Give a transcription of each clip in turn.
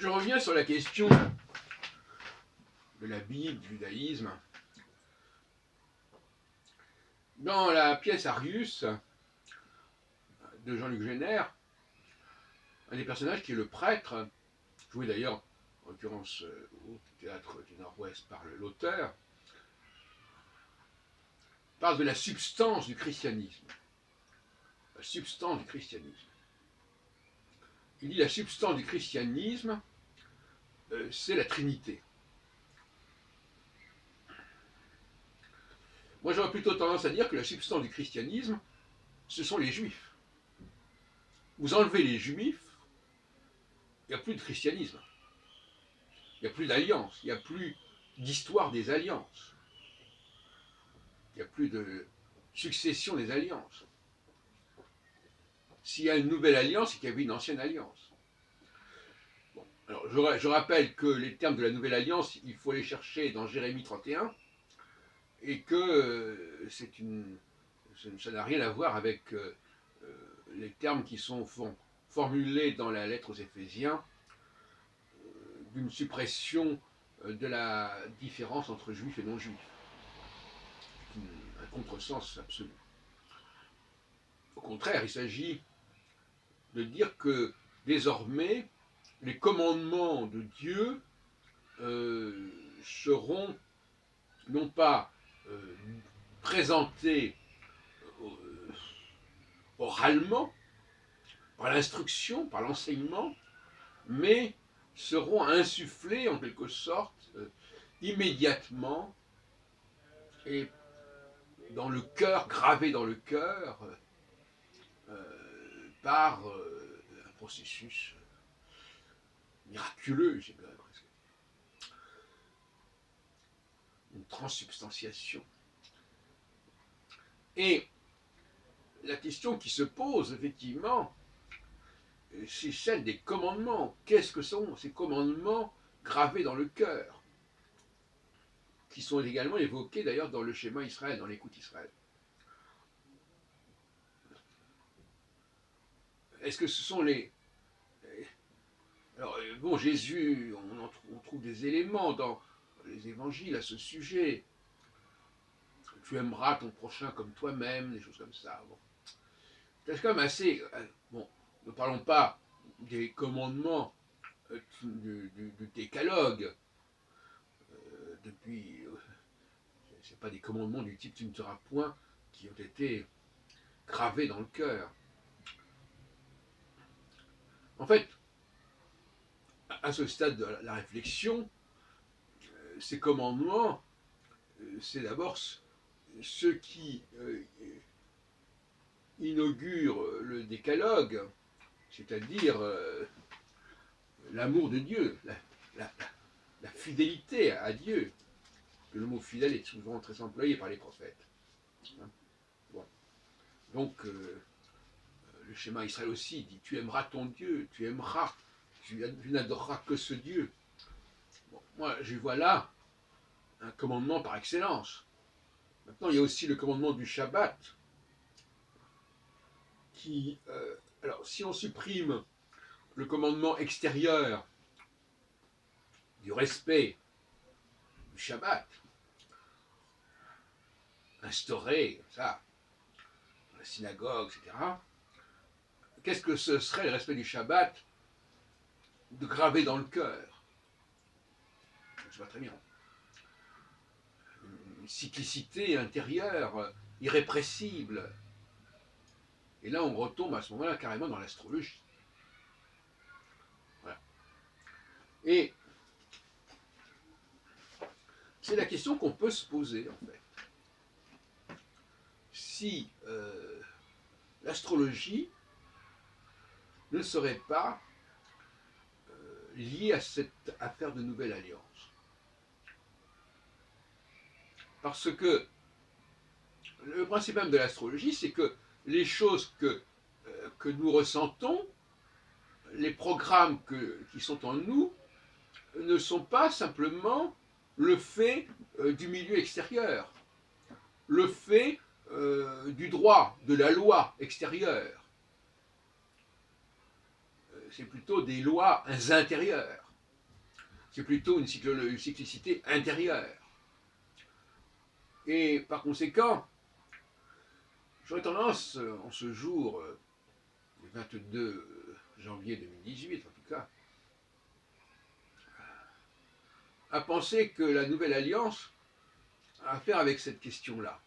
Je reviens sur la question de la Bible, du judaïsme. Dans la pièce Arius de Jean-Luc Génère, un des personnages qui est le prêtre, joué d'ailleurs en l'occurrence au Théâtre du Nord-Ouest par l'auteur, parle de la substance du christianisme. La substance du christianisme. Il dit la substance du christianisme, c'est la Trinité. Moi, j'aurais plutôt tendance à dire que la substance du christianisme, ce sont les juifs. Vous enlevez les juifs, il n'y a plus de christianisme. Il n'y a plus d'alliance, il n'y a plus d'histoire des alliances. Il n'y a plus de succession des alliances. S'il y a une nouvelle alliance, c'est qu'il y avait une ancienne alliance. Bon, alors je rappelle que les termes de la nouvelle alliance, il faut les chercher dans Jérémie 31, et que ça n'a rien à voir avec les termes qui sont formulés dans la lettre aux Éphésiens, d'une suppression de la différence entre juifs et non-juifs. Un contresens absolu. Au contraire, il s'agit de dire que désormais, les commandements de Dieu seront non pas présentés oralement, par l'instruction, par l'enseignement, mais seront insufflés en quelque sorte immédiatement et dans le cœur, gravés dans le cœur par un processus miraculeux, j'ai bien presque, une transsubstantiation. Et la question qui se pose effectivement, c'est celle des commandements. Qu'est-ce que sont ces commandements gravés dans le cœur, qui sont également évoqués d'ailleurs dans le schéma Israël, dans l'écoute Israël? Est-ce que ce sont les... Alors, bon, Jésus, on trouve des éléments dans les évangiles à ce sujet. Tu aimeras ton prochain comme toi-même, des choses comme ça. Bon. C'est quand même assez... Bon, ne parlons pas des commandements du décalogue. Depuis... c'est pas des commandements du type tu ne seras point qui ont été gravés dans le cœur. En fait, à ce stade de la réflexion, ces commandements, c'est d'abord ceux qui inaugurent le décalogue, c'est-à-dire l'amour de Dieu, la fidélité à Dieu. Le mot fidèle est souvent très employé par les prophètes. Bon. Donc, le schéma Israël aussi dit tu aimeras ton Dieu, tu aimeras, tu n'adoreras que ce Dieu. Bon, moi, je vois là un commandement par excellence. Maintenant, il y a aussi le commandement du Shabbat, qui, alors, si on supprime le commandement extérieur du respect du Shabbat, instauré, ça, dans la synagogue, etc., qu'est-ce que ce serait le respect du Shabbat de graver dans le cœur? Je vois très bien. Une cyclicité intérieure irrépressible. Et là, on retombe à ce moment-là carrément dans l'astrologie. Voilà. Et c'est la question qu'on peut se poser, en fait. Si l'astrologie ne serait pas liée à cette affaire de nouvelle alliance. Parce que le principe même de l'astrologie, c'est que les choses que nous ressentons, les programmes qui sont en nous, ne sont pas simplement le fait du milieu extérieur, le fait du droit, de la loi extérieure. C'est plutôt des lois intérieures. c'est plutôt une cyclicité intérieure. Et par conséquent, j'aurais tendance, en ce jour, le 22 janvier 2018 en tout cas, à penser que la nouvelle alliance a à faire avec cette question-là.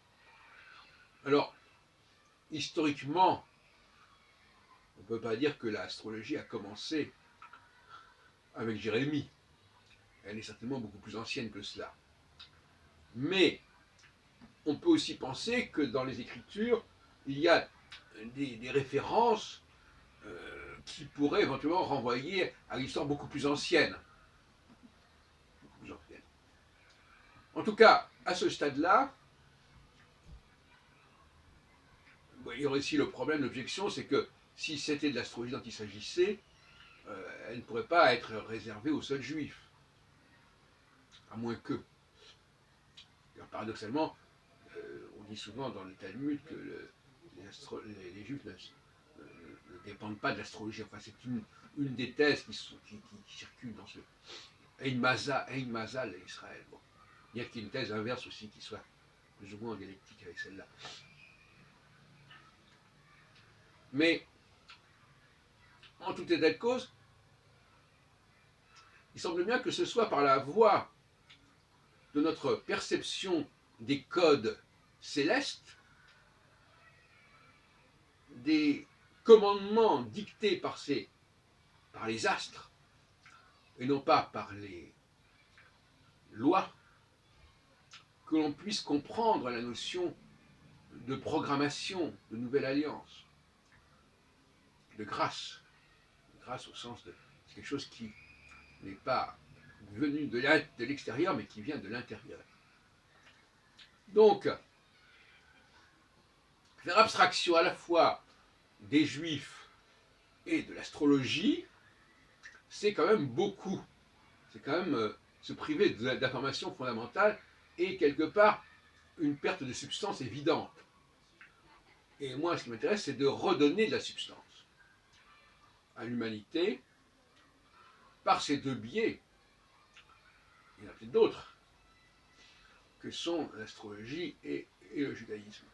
Alors, historiquement, on ne peut pas dire que l'astrologie a commencé avec Jérémie. Elle est certainement beaucoup plus ancienne que cela. Mais on peut aussi penser que dans les Écritures, il y a des références qui pourraient éventuellement renvoyer à l'histoire beaucoup plus ancienne. En tout cas, à ce stade-là, il y aurait aussi le problème, l'objection, c'est que si c'était de l'astrologie dont il s'agissait, elle ne pourrait pas être réservée aux seuls juifs. À moins que. Alors, paradoxalement, on dit souvent dans le Talmud que les juifs ne dépendent pas de l'astrologie. Enfin, c'est une des thèses qui circulent dans ce Ein Mazal Israël. Bon. Il y a qu'il y ait une thèse inverse aussi qui soit plus ou moins en dialectique avec celle-là. Mais, en tout état de cause, il semble bien que ce soit par la voie de notre perception des codes célestes, des commandements dictés par les astres, et non pas par les lois, que l'on puisse comprendre la notion de programmation, de nouvelle alliance, de grâce. Grâce au sens de quelque chose qui n'est pas venu de l'extérieur, mais qui vient de l'intérieur. Donc, faire abstraction à la fois des juifs et de l'astrologie, c'est quand même beaucoup. C'est quand même se priver d'informations fondamentales et quelque part une perte de substance évidente. Et moi, ce qui m'intéresse, c'est de redonner de la substance à l'humanité par ces deux biais. Il y en a peut-être d'autres, que sont l'astrologie et le judaïsme.